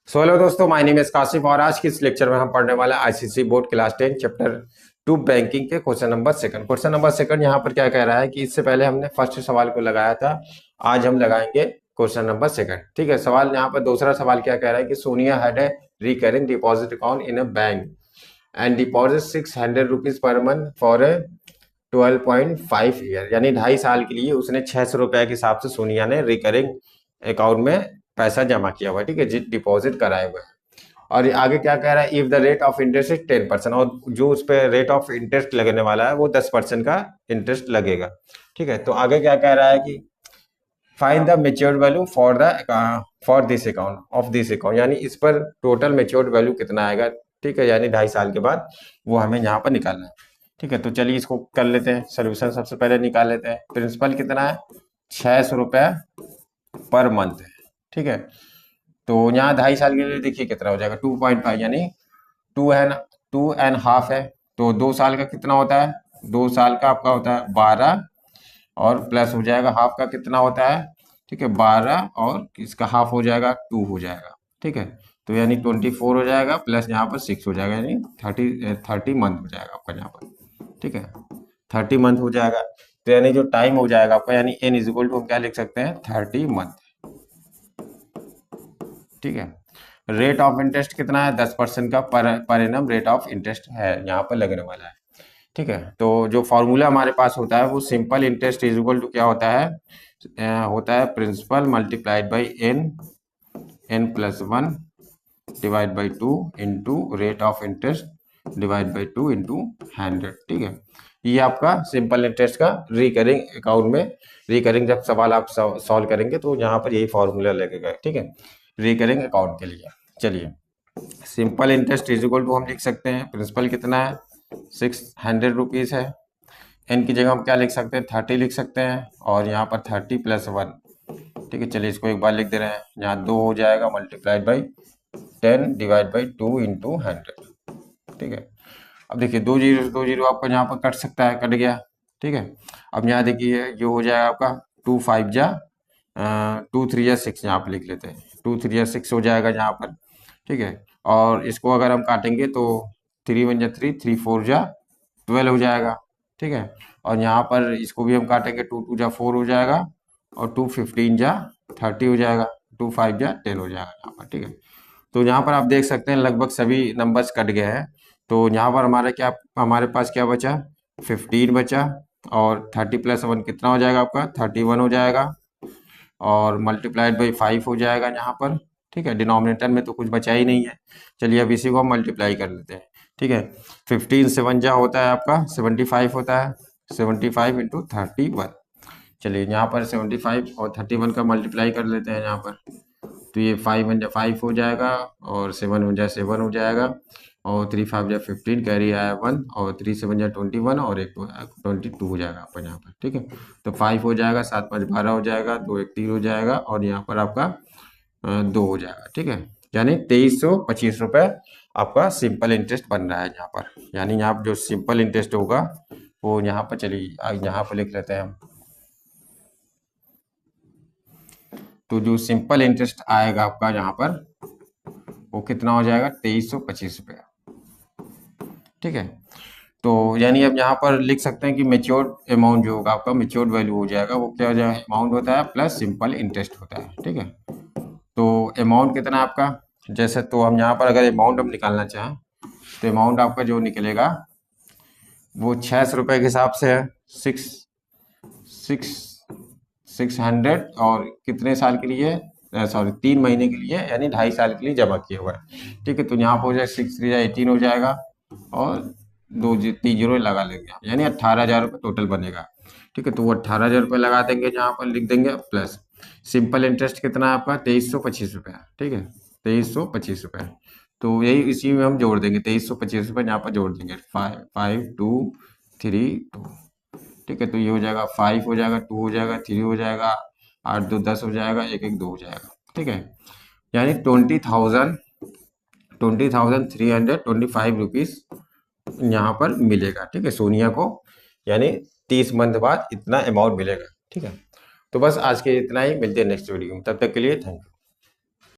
So hello दोस्तों, my name is Kashif और आज की इस लेक्चर में हम पढ़ने वाले ICC board class 10 chapter 2 banking के क्वेश्चन नंबर सेकंड यहाँ पर क्या कह रहा है कि इससे पहले हमने फर्स्ट सवाल को लगाया था। आज हम लगाएंगे क्वेश्चन नंबर सेकंड। ठीक है, सवाल यहाँ पर दूसरा सवाल क्या कह रहा है कि Sonia had a recurring deposit account in a bank and deposit 600 rupees per month for a 12.5 year, यानी 2.5 साल के लिए उसने 600 रुपए के हिसाब से सोनिया ने रिकरिंग अकाउंट में पैसा जमा किया हुआ है। ठीक है, डिपॉजिट कराए हुए हैं। और आगे क्या कह रहा है, if the rate of interest is 10%, और जो उस पर रेट ऑफ इंटरेस्ट लगने वाला है वो 10% का इंटरेस्ट लगेगा। ठीक है, तो आगे क्या कह रहा है कि find the matured value for this account of this account, यानी इस पर टोटल मेच्योर्ड वैल्यू कितना आएगा। ठीक है, यानी 2.5 साल के बाद वो हमें यहाँ पर निकालना है। ठीक है, तो चलिए इसको कर लेते हैं सोल्यूशन। सबसे पहले निकाल लेते हैं। प्रिंसिपल कितना है, 600 रुपया पर मंथ है। ठीक है, तो यहाँ 2.5 साल के लिए देखिए कितना हो जाएगा, 2.5 यानी 2.5 है। तो 2 साल का कितना होता है, 2 साल का आपका होता है 12 और प्लस हो जाएगा हाफ का कितना होता है। ठीक है, 12 और इसका हाफ हो जाएगा 2 हो जाएगा। ठीक है, तो यानी 24 हो जाएगा प्लस यहाँ पर 6 हो जाएगा, यानी 30 मंथ हो जाएगा आपका यहाँ पर। ठीक है, 30 मंथ हो जाएगा। तो यानी जो टाइम हो जाएगा आपका, यानी n इज इक्वल टू हम क्या लिख सकते हैं, 30 मंथ। ठीक है, रेट ऑफ इंटरेस्ट कितना है, 10% का per annum rate of interest है यहाँ पर लगने वाला है। ठीक है, तो जो फॉर्मूला हमारे पास होता है वो simple interest is equal to क्या होता है, होता है principal multiplied by n+1 divide by 2 into rate of interest divide by 2 into 100। ठीक है, ये आपका सिंपल इंटरेस्ट का रिकरिंग अकाउंट में, रिकरिंग जब सवाल आप सॉल्व करेंगे तो यहाँ पर यही फॉर्मूला लगेगा। ठीक है, रिकरिंग अकाउंट के लिए। चलिए, simple interest is equal to हम लिख सकते हैं, प्रिंसिपल कितना है 600 रुपीज है। एन की जगह हम क्या लिख सकते हैं, 30 लिख सकते हैं, और यहाँ पर 30+1। ठीक है, चलिए इसको एक बार लिख दे रहे हैं, यहाँ 2 हो जाएगा multiplied by 10 divide by 2 into 100। ठीक है, अब देखिए 2 जीरो आपका यहाँ पर कट सकता है, कट गया। ठीक है, अब यहाँ देखिए जो हो जाएगा आपका 2 5 जा 2 3 जा 6, यहाँ पर लिख लेते हैं 2 3 जा 6 हो जाएगा यहाँ पर। ठीक है, और इसको अगर हम काटेंगे तो 3 1 जा 3 3 4 जा 12 हो जाएगा। ठीक है, और यहाँ पर इसको भी हम काटेंगे, 2 2 जा 4 हो जाएगा, और 2 15 जा 30 हो जाएगा, 2 5 जा 10 हो जाएगा यहाँ पर। ठीक है, तो यहाँ पर आप देख सकते हैं लगभग सभी नंबर्स कट गए हैं। तो यहाँ पर हमारे पास क्या बचा, 15 बचा, और 30+1 कितना हो जाएगा आपका, 31 हो जाएगा, और मल्टीप्लाइड बाई 5 हो जाएगा यहाँ पर। ठीक है, डिनोमिनेटर में तो कुछ बचा ही नहीं है। चलिए अब इसी को हम मल्टीप्लाई कर लेते हैं। ठीक है, 15 7 जा होता है आपका 75 होता है, 75 इंटू 31। चलिए यहाँ पर 75 और 31 का मल्टीप्लाई कर लेते हैं यहाँ पर, तो ये 5 1 जा 5 हो जाएगा, और 7 1 जा 7 हो जाएगा, और 3 5 जा 15, कैरी आया 1, और 3 7 जा 21, और एक 22 हो जाएगा आपका यहाँ पर। ठीक है, तो 5 हो जाएगा, 7 5 12 हो जाएगा, 2 1 3 हो जाएगा, और यहाँ पर आपका 2 हो जाएगा। ठीक है, यानी 2325 रुपये आपका सिंपल इंटरेस्ट बन रहा है यहाँ पर। यानी यहाँ पर जो सिंपल इंटरेस्ट होगा वो यहाँ पर, चलिए यहाँ पर लिख लेते हैं हम। तो जो सिंपल इंटरेस्ट आएगा आपका यहाँ पर वो कितना हो जाएगा, 2325 रुपया। ठीक है, तो यानी अब यहाँ पर लिख सकते हैं कि मेच्योर्ड अमाउंट जो होगा आपका, मेच्योर्ड वैल्यू हो जाएगा, वो क्या हो जाएगा, अमाउंट होता है प्लस सिंपल इंटरेस्ट होता है। ठीक है, तो अमाउंट कितना है आपका, जैसे तो हम यहाँ पर अगर अमाउंट हम निकालना चाहें तो अमाउंट आपका जो निकलेगा वो 600 रुपये के हिसाब से है, 600, और कितने साल के लिए, सॉरी 3 महीने के लिए, यानी 2.5 साल के लिए जमा किया हुआ है। ठीक है, तो यहाँ पर हो जाए 6 3 18 हो जाएगा, और 3 जीरो लगा लेंगे, यानी 18,000 रुपये टोटल बनेगा। ठीक है, तो वो 18,000 रुपये लगा देंगे, जहाँ पर लिख देंगे प्लस सिंपल इंटरेस्ट कितना है आपका, 2325 रुपया। ठीक है, 2325 रुपये, तो यही इसी में हम जोड़ देंगे, 2325 रुपये यहाँ पर जोड़ देंगे, 5 5 2 3 2। ठीक है, तो ये हो जाएगा 5 हो जाएगा, 2 हो जाएगा, 3 हो जाएगा, 8 2 10 हो जाएगा, 1 1 2 हो जाएगा। ठीक है, यानी 20,325 रुपीज़ यहाँ पर मिलेगा। ठीक है, सोनिया को, यानी 30 मंथ बाद इतना अमाउंट मिलेगा। ठीक है, तो बस आज के इतना ही, मिलते हैं नेक्स्ट वीडियो में, तब तक के लिए थैंक यू।